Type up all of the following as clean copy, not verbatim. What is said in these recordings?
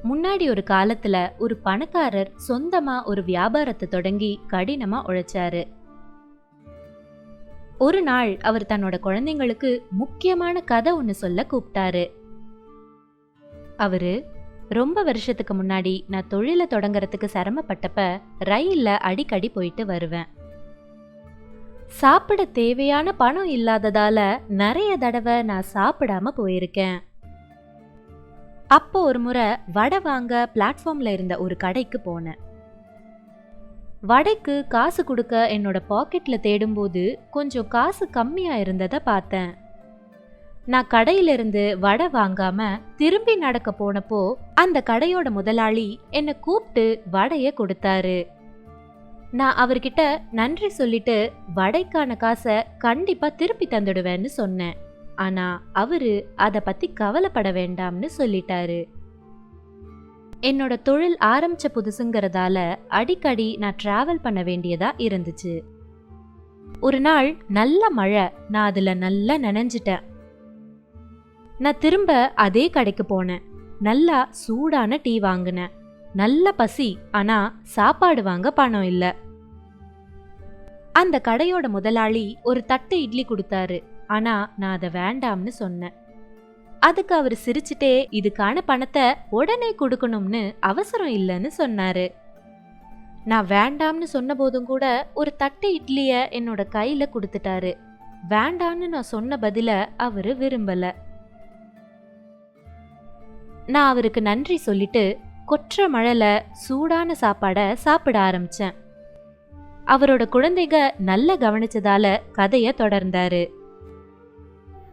முன்னாடி ஒரு காலத்துல ஒரு பணக்காரர் சொந்தமா ஒரு வியாபாரத்தை தொடங்கி கடினமா உழைச்சாரு. ஒரு நாள் அவர் தன்னோட குழந்தைங்களுக்கு முக்கியமான கதை ஒன்னு சொல்ல கூப்பிட்டாரு. அவரு, ரொம்ப வருஷத்துக்கு முன்னாடி நான் தொழிலை தொடங்கறதுக்கு சிரமப்பட்டப்ப ரயில்ல அடிக்கடி போயிட்டு வருவேன். சாப்பிட தேவையான பணம் இல்லாததால நிறைய தடவை நான் சாப்பிடாம போயிருக்கேன். அப்போ ஒரு முறை வடை வாங்க பிளாட்ஃபார்ம்ல இருந்த ஒரு கடைக்கு போனேன். வடைக்கு காசு கொடுக்க என்னோட பாக்கெட்ல தேடும்போது கொஞ்சம் காசு கம்மியா இருந்ததை பார்த்தேன். நான் கடையிலிருந்து வடை வாங்காம திரும்பி நடக்க போனப்போ அந்த கடையோட முதலாளி என்னை கூப்பிட்டு வடைய கொடுத்தாரு. நான் அவர்கிட்ட நன்றி சொல்லிட்டு வடைக்கான காசை கண்டிப்பா திருப்பி தந்துடுவேன்னு சொன்னேன். ஆனா அவரு அத பத்தி கவலைப்பட வேண்டாம்னு சொல்லிட்டாரு. என்னோட தொழில் ஆரம்பிச்ச புதுசுங்கிறதால அடிக்கடி நான் டிராவல் பண்ண வேண்டியதா இருந்துச்சு. ஒரு நாள் நல்ல மழை, நான் அதுல நல்லா நனைஞ்சிட்டேன். நான் திரும்ப அதே கடைக்கு போனேன். நல்லா சூடான டீ வாங்கினேன். நல்ல பசி, ஆனா சாப்பாடு வாங்க பணம் இல்ல. அந்த கடையோட முதலாளி ஒரு தட்டு இட்லி கொடுத்தாரு. ஆனா நான் அதை வேண்டாம்னு சொன்னேன். அதுக்கு அவர் சிரிச்சுட்டே இதுக்கான பணத்தை உடனே கொடுக்கணும்னு அவசரம் இல்லைன்னு சொன்னாரு. நான் வேண்டாம்னு சொன்ன போதும் கூட ஒரு தட்டு இட்லிய என்னோட கையில கொடுத்துட்டாரு. வேண்டான்னு நான் சொன்ன பதில அவரு விரும்பல. நான் அவருக்கு நன்றி சொல்லிட்டு கொற்ற மழைல சூடான சாப்பாட சாப்பிட ஆரம்பிச்சேன். அவரோட குழந்தைங்க நல்ல கவனிச்சதால கதைய தொடர்ந்தாரு.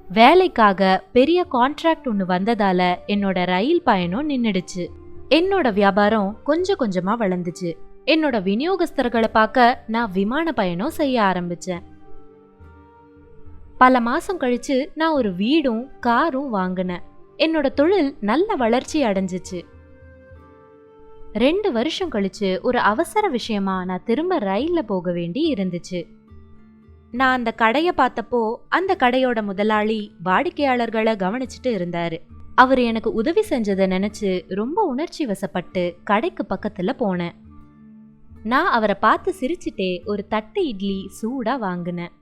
வேலைக்காக பெரிய கான்ட்ராக்ட் ஒன்று வந்ததால என்னோட ரயில் பயணம் நின்னுடுச்சு. என்னோட வியாபாரம் கொஞ்சம் கொஞ்சமா வளர்ந்துச்சு. என்னோட விநியோகஸ்தர்களை பார்க்க நான் விமான பயணம் செய்ய ஆரம்பிச்சேன். பல மாசம் கழிச்சு நான் ஒரு வீடும் காரும் வாங்கினேன். என்னோட தொழில் நல்ல வளர்ச்சி அடைஞ்சிச்சு. 2 வருஷம் கழிச்சு ஒரு அவசர விஷயமா நான் திரும்ப ரயில்ல போக வேண்டி இருந்துச்சு. நான் அந்த கடைய பார்த்தப்போ அந்த கடையோட முதலாளி வாடிக்கையாளர்களை கவனிச்சுட்டு இருந்தாரு. அவர் எனக்கு உதவி செஞ்சதை நினைச்சு ரொம்ப உணர்ச்சி வசப்பட்டு கடைக்கு பக்கத்துல போனேன். நான் அவரை பார்த்து சிரிச்சுட்டே ஒரு தட்டு இட்லி சூடா வாங்கினேன்.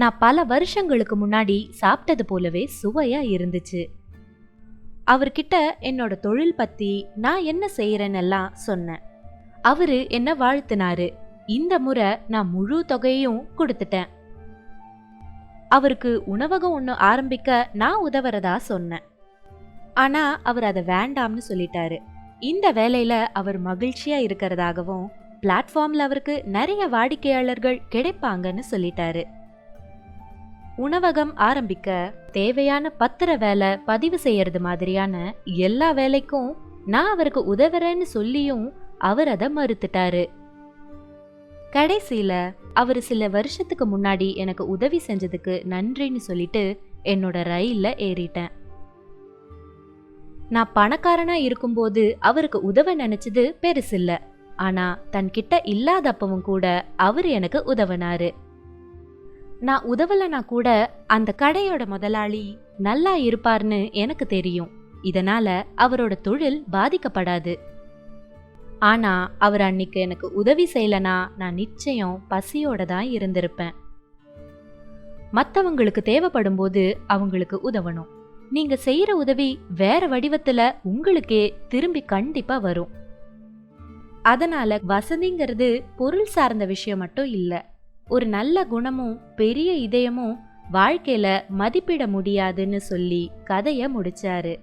நான் பல வருஷங்களுக்கு முன்னாடி சாப்பிட்டது போலவே சுவையா இருந்துச்சு. அவர்கிட்ட என்னோட தொழில் பத்தி நான் என்ன செய்யறேன்னெல்லாம் சொன்னேன். அவரு என்ன வாழ்த்தினாரு. இந்த முறை நான் முழு தொகையும் கொடுத்துட்டேன். அவருக்கு உணவகம் ஒன்று ஆரம்பிக்க நான் உதவுறதா சொன்னேன். ஆனா அவர் அதை வேண்டாம்னு சொல்லிட்டாரு. இந்த வேலையில அவர் மகிழ்ச்சியா இருக்கிறதாகவும் பிளாட்ஃபார்ம்ல அவருக்கு நிறைய வாடிக்கையாளர்கள் கிடைப்பாங்கன்னு சொல்லிட்டாரு. உணவகம் ஆரம்பிக்க தேவையான பத்திர வேலை, பதிவு செய்யறது மாதிரியான எல்லா வேலைக்கும் நான் அவருக்கு உதவுறேன்னு சொல்லியும் அவர் அதை மறுத்துட்டாரு. கடைசியில அவர் சில வருஷத்துக்கு முன்னாடி எனக்கு உதவி செஞ்சதுக்கு நன்றின்னு சொல்லிட்டு என்னோட ரயில்ல ஏறிட்டேன். நான் பணக்காரனா இருக்கும்போது அவருக்கு உதவ நினைச்சது பெருசில்ல. ஆனா தன்கிட்ட இல்லாதப்பவும் கூட அவர் எனக்கு உதவினாரு. நான் உதவலனா கூட அந்த கடையோட முதலாளி நல்லா இருப்பார்னு எனக்கு தெரியும். இதனால அவரோட தொழில் பாதிக்கப்படாது. ஆனா அவர் அன்னைக்கு எனக்கு உதவி செய்யலனா நான் நிச்சயம் பசியோட தான் இருந்திருப்பேன். மத்தவங்களுக்கு தேவைப்படும் போது அவங்களுக்கு உதவணும். நீங்க செய்யற உதவி வேற வடிவத்துல உங்களுக்கே திரும்பி கண்டிப்பா வரும். அதனால வசதிங்கிறது பொருள் சார்ந்த விஷயம் மட்டும் இல்ல. ஒரு நல்ல குணமும் பெரிய இதயமும் வாழ்க்கையில மதிப்பிட முடியாதுன்னு சொல்லி கதைய முடிச்சாரு.